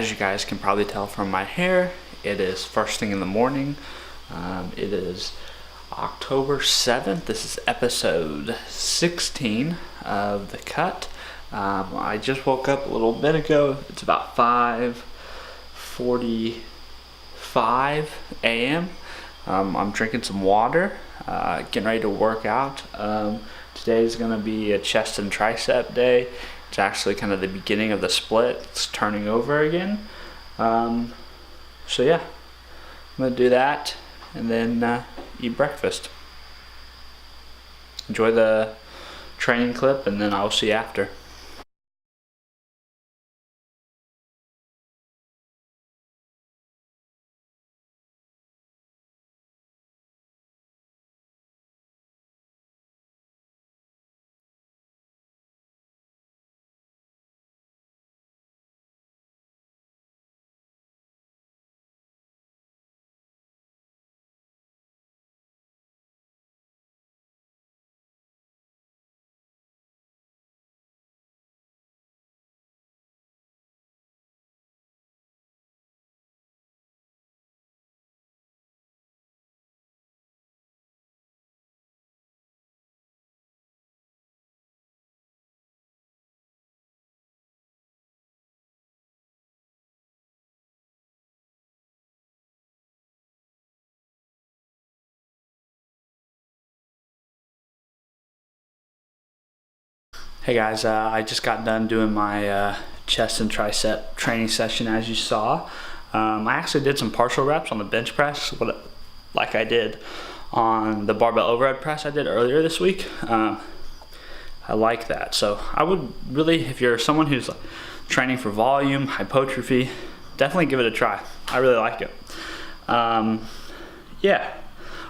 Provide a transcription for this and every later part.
As you guys can probably tell from my hair, it is first thing in the morning. It is October 7th. This is episode 16 of The Cut. I just woke up a little bit ago. It's about 5:45 a.m. I'm drinking some water, getting ready to work out. Today is going to be a chest and tricep day. It's actually kind of the beginning of the split. It's turning over again. So yeah, I'm going to do that and then eat breakfast. Enjoy the training clip and then I'll see you after. Hey guys, I just got done doing my chest and tricep training session, as you saw. I actually did some partial reps on the bench press, like I did on the barbell overhead press I did earlier this week. I like that. So I would really, if you're someone who's training for volume, hypertrophy, definitely give it a try. I really like it. Yeah.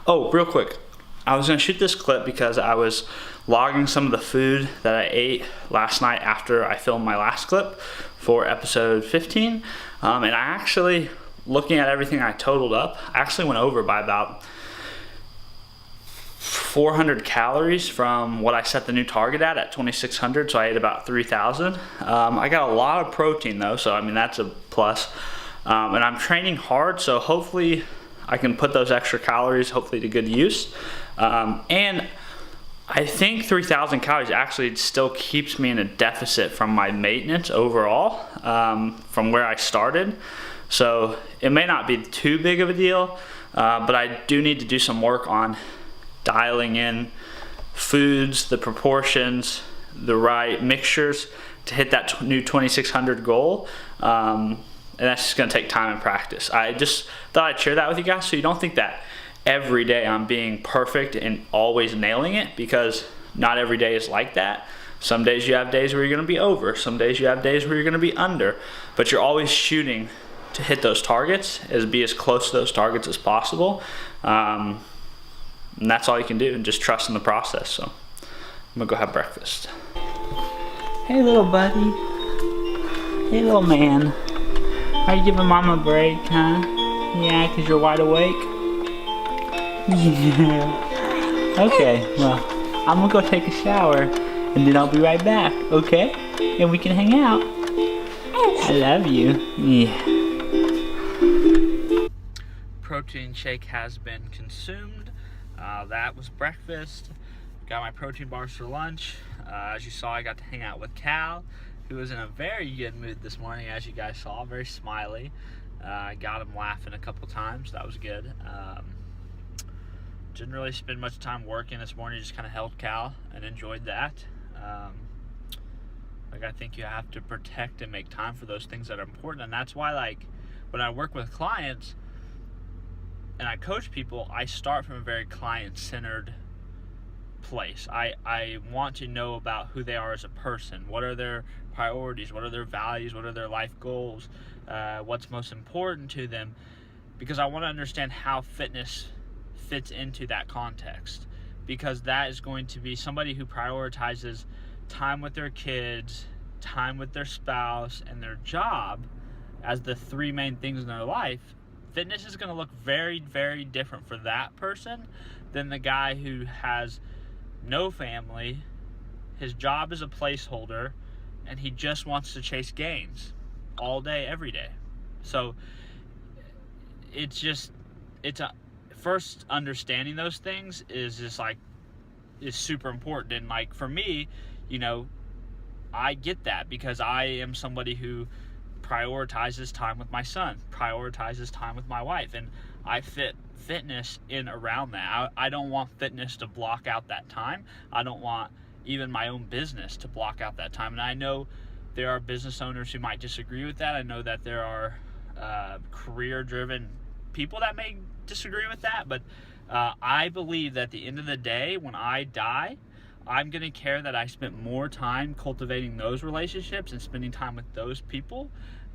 Oh, real quick. I was gonna shoot this clip because I was logging some of the food that I ate last night after I filmed my last clip for episode 15. And I actually, looking at everything I totaled up, I actually went over by about 400 calories from what I set the new target at 2,600, so I ate about 3,000. I got a lot of protein though, so I mean that's a plus. And I'm training hard, so hopefully I can put those extra calories hopefully to good use. And I think 3,000 calories actually still keeps me in a deficit from my maintenance overall, from where I started. So it may not be too big of a deal, but I do need to do some work on dialing in foods, the proportions, the right mixtures to hit that new 2,600 goal. And that's just gonna take time and practice. I just thought I'd share that with you guys so you don't think that every day I'm being perfect and always nailing it, because not every day is like that. Some days you have days where you're gonna be over, some days you have days where you're gonna be under, but you're always shooting to hit those targets, be as close to those targets as possible. And that's all you can do, and just trust in the process. So I'm gonna go have breakfast. Hey little buddy. Hey little man. Are you giving mom a break, huh? Yeah, cause you're wide awake? Yeah. Okay, well, I'm gonna go take a shower and then I'll be right back, okay? And we can hang out. I love you. Yeah. Protein shake has been consumed. That was breakfast. Got my protein bars for lunch. As you saw, I got to hang out with Cal, who was in a very good mood this morning, as you guys saw, very smiley. I got him laughing a couple times. That was good. Didn't really spend much time working this morning, just kind of helped Cal and enjoyed that. I think you have to protect and make time for those things that are important, and that's why when I work with clients and I coach people, I start from a very client-centered place. I want to know about who they are as a person. What are their priorities? What are their values? What are their life goals? What's most important to them? Because I want to understand how fitness fits into that context, because that is going to be somebody who prioritizes time with their kids, time with their spouse, and their job as the three main things in their life. Fitness is going to look very, very different for that person than the guy who has no family, his job is a placeholder, and he just wants to chase gains all day, every day. So it's a first understanding those things is just like is super important. And like for me, you know, I get that because I am somebody who prioritizes time with my son, prioritizes time with my wife, and I fit fitness in around that. I don't want fitness to block out that time. I don't want even my own business to block out that time. And I know there are business owners who might disagree with that. I know that there are career-driven people that may disagree with that, but I believe that at the end of the day, when I die, I'm going to care that I spent more time cultivating those relationships and spending time with those people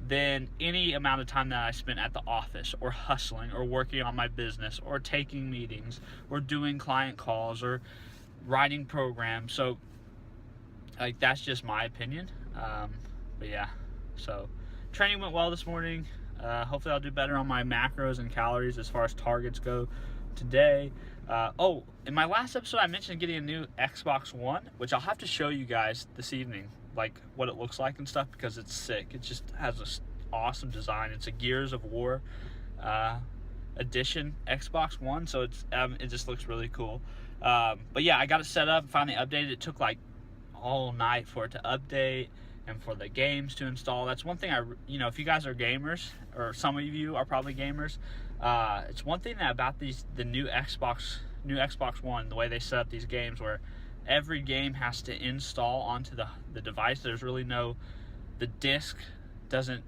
than any amount of time that I spent at the office or hustling or working on my business or taking meetings or doing client calls or writing programs. So like that's just my opinion. But yeah, so training went well this morning. Hopefully I'll do better on my macros and calories as far as targets go today. In my last episode I mentioned getting a new Xbox One, which I'll have to show you guys this evening, like what it looks like and stuff, because it's sick. It just has this awesome design. It's a Gears of War edition Xbox One, so it just looks really cool. But yeah, I got it set up, finally updated. It took like all night for it to update and for the games to install. That's one thing if you guys are gamers, or some of you are probably gamers, it's one thing about the new Xbox One, the way they set up these games, where every game has to install onto the device. There's really the disc doesn't,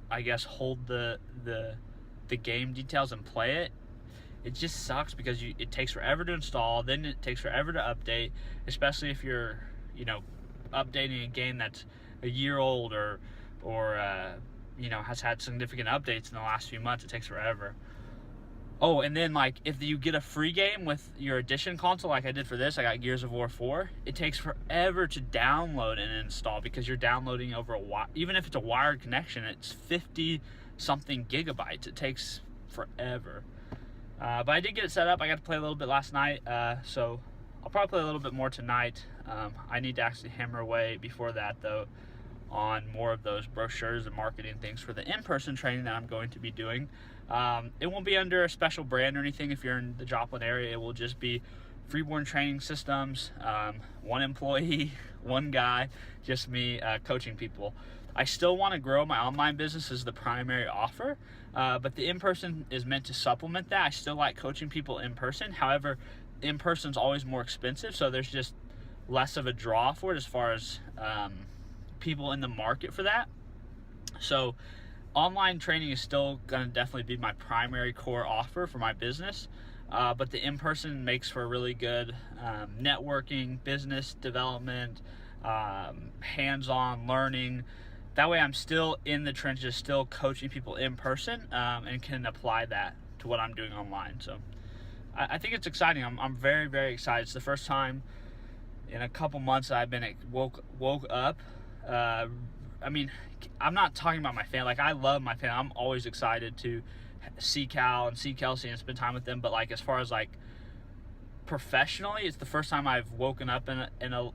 I guess, hold the game details and play it. It just sucks because it takes forever to install, then it takes forever to update, especially if you're, updating a game that's a year old or has had significant updates in the last few months. It takes forever. Oh, and then like if you get a free game with your edition console, like I did for this, I got Gears of War 4. It takes forever to download and install because you're downloading over even if it's a wired connection, it's 50 something gigabytes. It takes forever. But I did get it set up. I got to play a little bit last night, so I'll probably play a little bit more tonight. I need to actually hammer away before that, though, on more of those brochures and marketing things for the in-person training that I'm going to be doing. It won't be under a special brand or anything if you're in the Joplin area. It will just be Freeborn Training Systems, one employee, one guy, just me coaching people. I still want to grow my online business as the primary offer, but the in-person is meant to supplement that. I still like coaching people in person. However, in-person is always more expensive, so there's just less of a draw for it as far as people in the market for that. So online training is still going to definitely be my primary core offer for my business, but the in-person makes for really good networking, business development, hands-on learning. That way I'm still in the trenches, still coaching people in person, and can apply that to what I'm doing online. So I think it's exciting. I'm very, very excited. It's the first time in a couple months I've been woke up. I'm not talking about my family. Like, I love my family. I'm always excited to see Cal and see Kelsey and spend time with them. But like, as far as like professionally, it's the first time I've woken up in a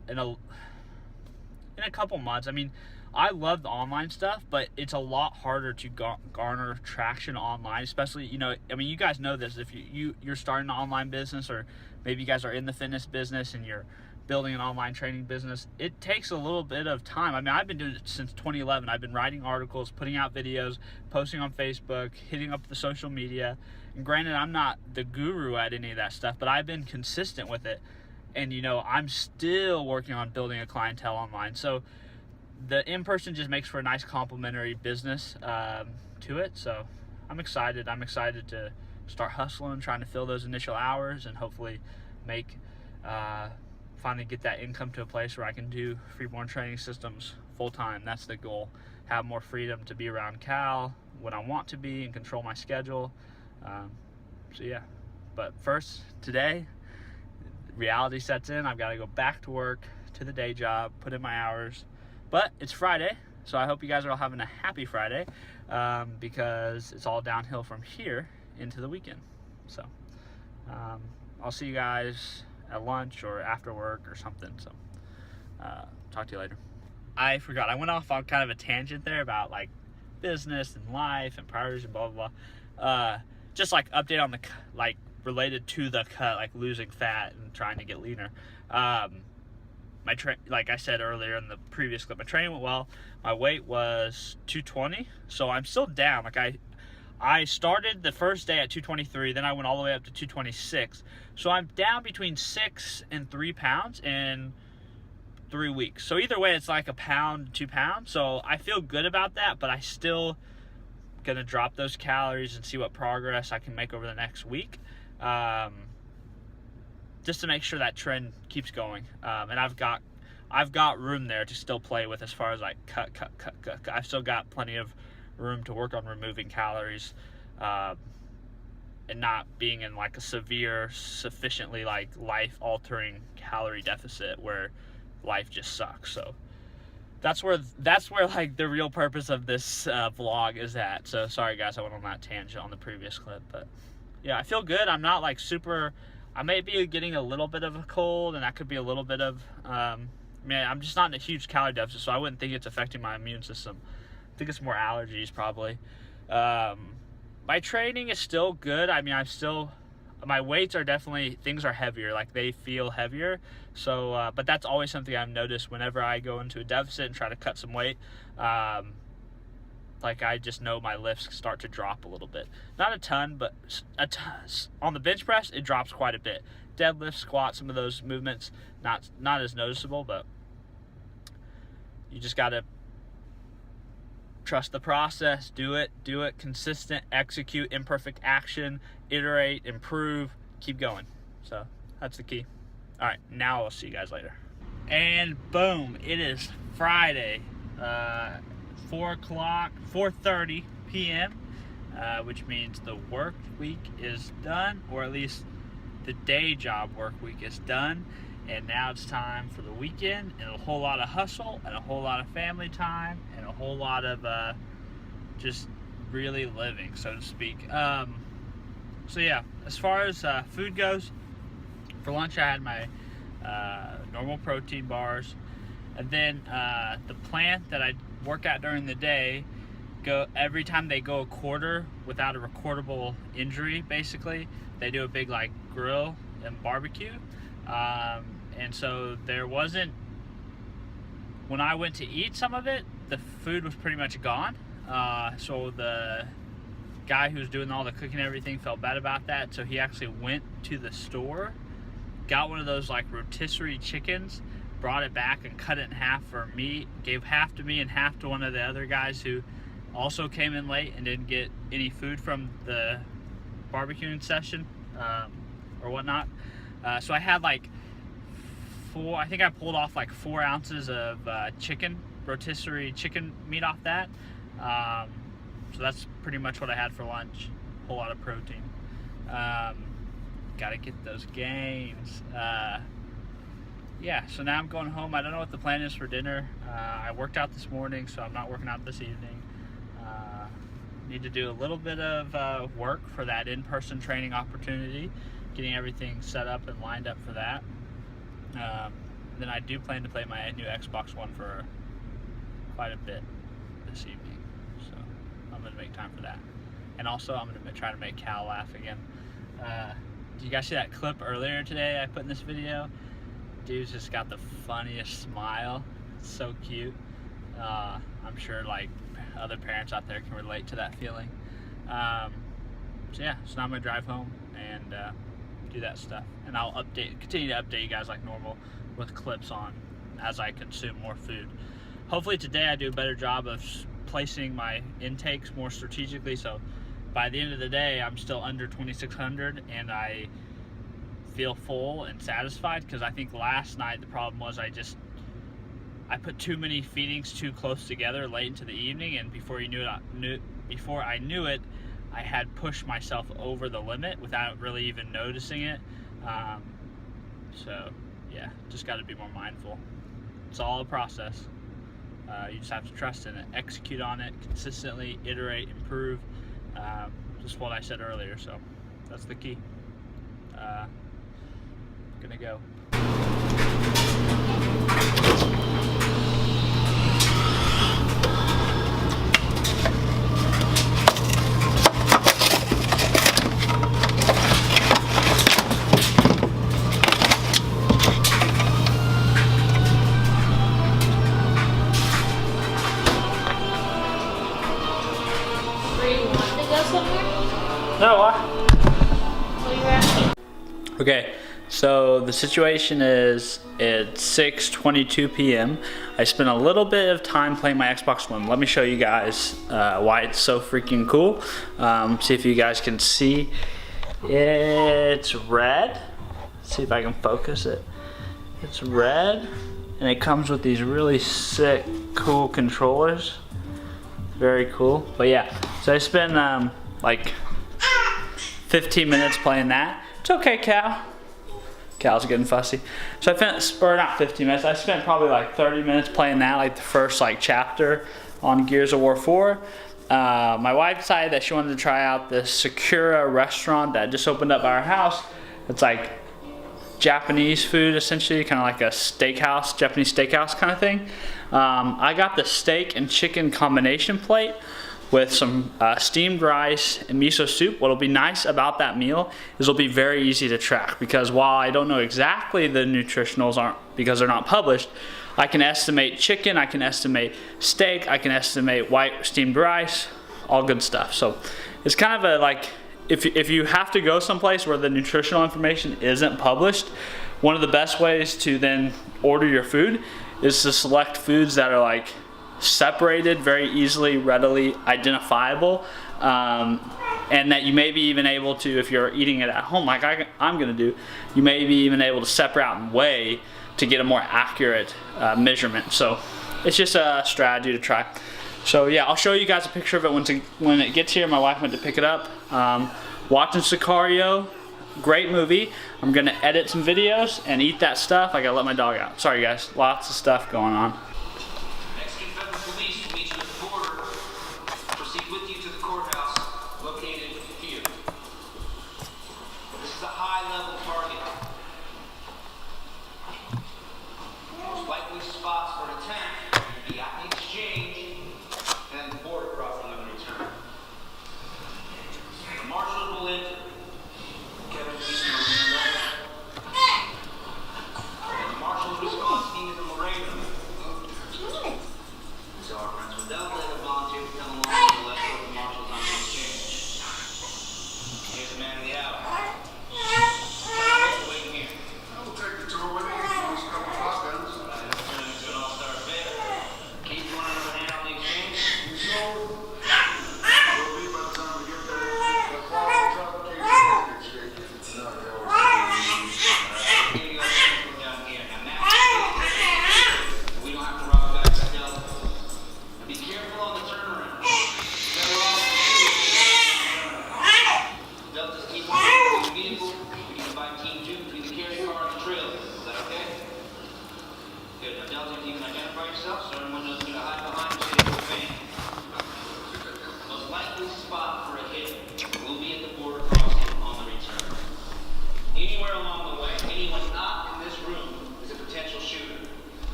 couple months. I mean, I love the online stuff, but it's a lot harder to garner traction online, especially, you guys know this. If you're starting an online business, or maybe you guys are in the fitness business and you're building an online training business, it takes a little bit of time. I mean, I've been doing it since 2011. I've been writing articles, putting out videos, posting on Facebook, hitting up the social media. And granted, I'm not the guru at any of that stuff, but I've been consistent with it. And, I'm still working on building a clientele online. So the in-person just makes for a nice complementary business to it. So I'm excited. I'm excited to start hustling, trying to fill those initial hours, and hopefully finally get that income to a place where I can do Freeborn Training Systems full-time. That's the goal. Have more freedom to be around Cal when I want to be and control my schedule. So yeah. But first, today, reality sets in. I've got to go back to work, to the day job, put in my hours. But it's Friday, so I hope you guys are all having a happy Friday, because it's all downhill from here into the weekend. So I'll see you guys at lunch or after work or something. So talk to you later. I forgot. I went off on kind of a tangent there about like business and life and priorities and blah blah blah. Just like update on the like related to the cut, like losing fat and trying to get leaner. Like I said earlier in the previous clip, my training went well. My weight was 220, so I'm still down. Like I started the first day at 223, then I went all the way up to 226. So I'm down between 6 and 3 pounds in 3 weeks. So either way, it's like a pound, 2 pounds. So I feel good about that, but I still gonna drop those calories and see what progress I can make over the next week. Just to make sure that trend keeps going. And I've got room there to still play with as far as like cut. I've still got plenty of room to work on removing calories, and not being in like a severe, sufficiently like life-altering calorie deficit where life just sucks. So that's where like the real purpose of this vlog is at. So sorry guys, I went on that tangent on the previous clip, but yeah, I feel good. I'm not like super. I may be getting a little bit of a cold, and that could be a little bit of. I'm just not in a huge calorie deficit, so I wouldn't think it's affecting my immune system. I think it's more allergies probably. My training is still good. I mean, my weights are definitely, things are heavier, like they feel heavier. So, but that's always something I've noticed whenever I go into a deficit and try to cut some weight. Like I just know my lifts start to drop a little bit. Not a ton, but on the bench press, it drops quite a bit. Deadlift, squat, some of those movements, not as noticeable, but you just got to trust the process, do it consistent, execute, imperfect action, iterate, improve, keep going. So that's the key. All right, now I'll see you guys later. And boom, it is Friday, 4:30 p.m., which means the work week is done, or at least the day job work week is done. And now it's time for the weekend, and a whole lot of hustle, and a whole lot of family time, and a whole lot of just really living, so to speak. So yeah, as far as food goes, for lunch I had my normal protein bars, and then the plant that I work at during the day, every time they go a quarter without a recordable injury, basically, they do a big like grill and barbecue. And so there wasn't, when I went to eat some of it, the food was pretty much gone. So the guy who was doing all the cooking and everything felt bad about that. So he actually went to the store, got one of those like rotisserie chickens, brought it back and cut it in half for me, gave half to me and half to one of the other guys who also came in late and didn't get any food from the barbecuing session, or whatnot. So I had like I think I pulled off like 4 ounces of rotisserie chicken meat off that. So that's pretty much what I had for lunch. A whole lot of protein. Gotta get those gains. Yeah, so now I'm going home. I don't know what the plan is for dinner. I worked out this morning, so I'm not working out this evening. Need to do a little bit of work for that in-person training opportunity, getting everything set up and lined up for that. Then I do plan to play my new Xbox One for quite a bit this evening, so I'm going to make time for that. And also I'm going to try to make Cal laugh again. Did you guys see that clip earlier today I put in this video? Dude's just got the funniest smile. It's so cute. I'm sure like other parents out there can relate to that feeling. So yeah, so now I'm going to drive home and do that stuff, and I'll continue to update you guys like normal with clips on as I consume more food. Hopefully today I do a better job of placing my intakes more strategically, so by the end of the day I'm still under 2,600 and I feel full and satisfied, because I think last night the problem was I put too many feedings too close together late into the evening, and before I knew it, I had pushed myself over the limit without really even noticing it. So yeah, just got to be more mindful. It's all a process. You just have to trust in it, execute on it consistently, iterate, improve. Just what I said earlier, so that's the key. Gonna go. No, what? What are you asking? Okay, so the situation is it's 6:22 p.m. I spent a little bit of time playing my Xbox One. Let me show you guys why it's so freaking cool. See if you guys can see. It's red. Let's see if I can focus it. It's red, and it comes with these really sick, cool controllers. Very cool. But yeah, so I spent like 15 minutes playing that. It's okay, Cal. Cal's getting fussy. So I spent, or not 15 minutes, I spent probably like 30 minutes playing that, like the first like chapter on Gears of War 4. My wife decided that she wanted to try out this Sakura restaurant that just opened up by our house. It's like Japanese food, essentially, kind of like a steakhouse, Japanese steakhouse kind of thing. I got the steak and chicken combination plate with some steamed rice and miso soup. What'll be nice about that meal is it'll be very easy to track, because while I don't know exactly the nutritionals because they're not published, I can estimate chicken, I can estimate steak, I can estimate white steamed rice, all good stuff. So it's kind of a like, if you have to go someplace where the nutritional information isn't published, one of the best ways to then order your food is to select foods that are like separated, very easily, readily identifiable, and that you may be even able to, if you're eating it at home like I'm gonna do, you may be even able to separate out and weigh to get a more accurate measurement. So it's just a strategy to try. So yeah, I'll show you guys a picture of it when it gets here. My wife went to pick it up. Watching Sicario, great movie. I'm gonna edit some videos and eat that stuff. I gotta let my dog out. Sorry guys, lots of stuff going on.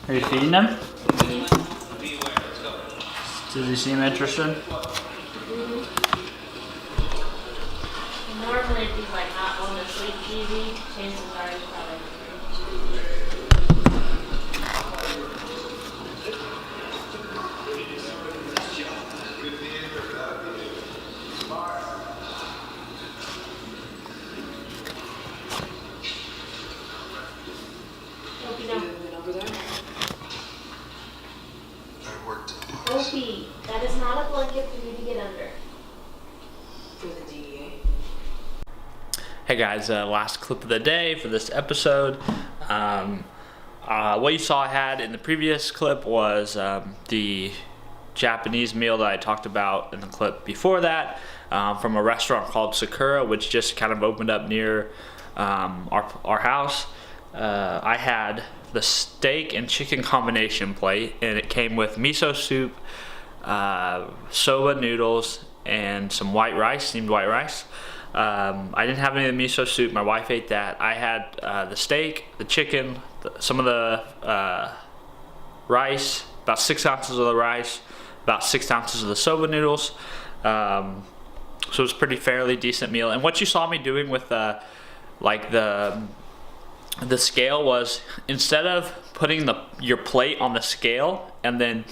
Are you feeding them? Does he seem interested? Normally if he's like not on the sleep TV, chances are he's probably Opie, that is not a blanket for you to get under. For the DEA. Hey guys, last clip of the day for this episode. What you saw I had in the previous clip was the Japanese meal that I talked about in the clip before that, from a restaurant called Sakura, which just kind of opened up near our house. I had the steak and chicken combination plate, and it came with miso soup, soba noodles, and some white rice, steamed white rice. I didn't have any of the miso soup. My wife ate that. I had the steak, the chicken, some of the rice, about 6 ounces of the rice, about 6 ounces of the soba noodles. So it was a pretty fairly decent meal. And what you saw me doing with like the the scale was, instead of putting your plate on the scale and then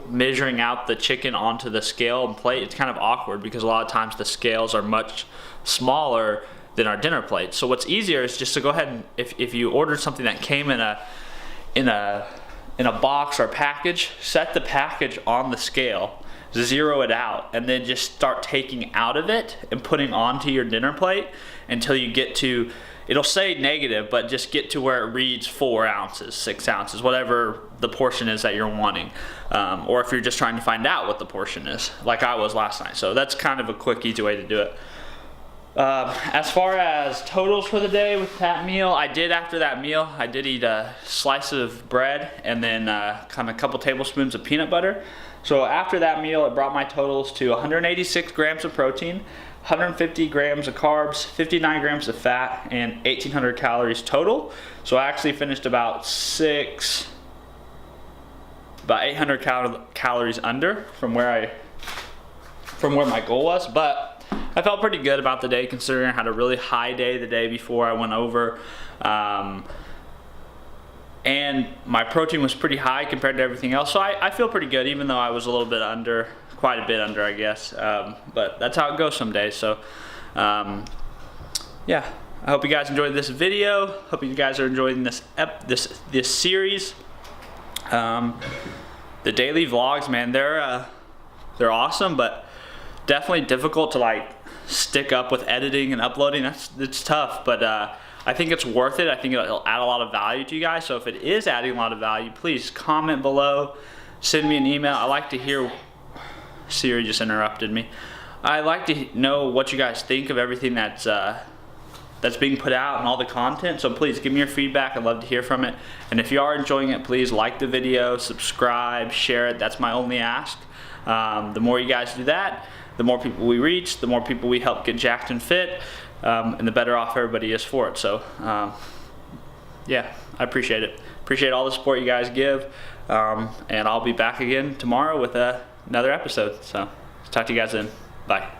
measuring out the chicken onto the scale and plate, it's kind of awkward because a lot of times the scales are much smaller than our dinner plate. So what's easier is just to go ahead and, if you ordered something that came in a box or package, set the package on the scale, zero it out, and then just start taking out of it and putting onto your dinner plate until you get to, it'll say negative, but just get to where it reads 4 ounces, 6 ounces, whatever the portion is that you're wanting. Or if you're just trying to find out what the portion is, like I was last night. So that's kind of a quick, easy way to do it. As far as totals for the day with that meal, after that meal, I did eat a slice of bread and then kind of a couple tablespoons of peanut butter. So after that meal, it brought my totals to 186 grams of protein, 150 grams of carbs, 59 grams of fat, and 1,800 calories total. So I actually finished about 800 calories under from where my goal was, but I felt pretty good about the day considering I had a really high day the day before I went over. And my protein was pretty high compared to everything else. So I feel pretty good, even though I was a little bit under, quite a bit under, I guess. But that's how it goes some days. So yeah, I hope you guys enjoyed this video. Hope you guys are enjoying this series. The daily vlogs, man, they're awesome, but definitely difficult to like stick up with editing and uploading. It's tough, but I think it's worth it. I think it'll add a lot of value to you guys. So if it is adding a lot of value, please comment below, send me an email. I like to hear, Siri just interrupted me. I like to know what you guys think of everything that's being put out and all the content. So please give me your feedback. I'd love to hear from it. And if you are enjoying it, please like the video, subscribe, share it. That's my only ask. The more you guys do that, the more people we reach, the more people we help get jacked and fit, and the better off everybody is for it. So yeah, I appreciate it. Appreciate all the support you guys give, and I'll be back again tomorrow with another episode. So talk to you guys then. Bye.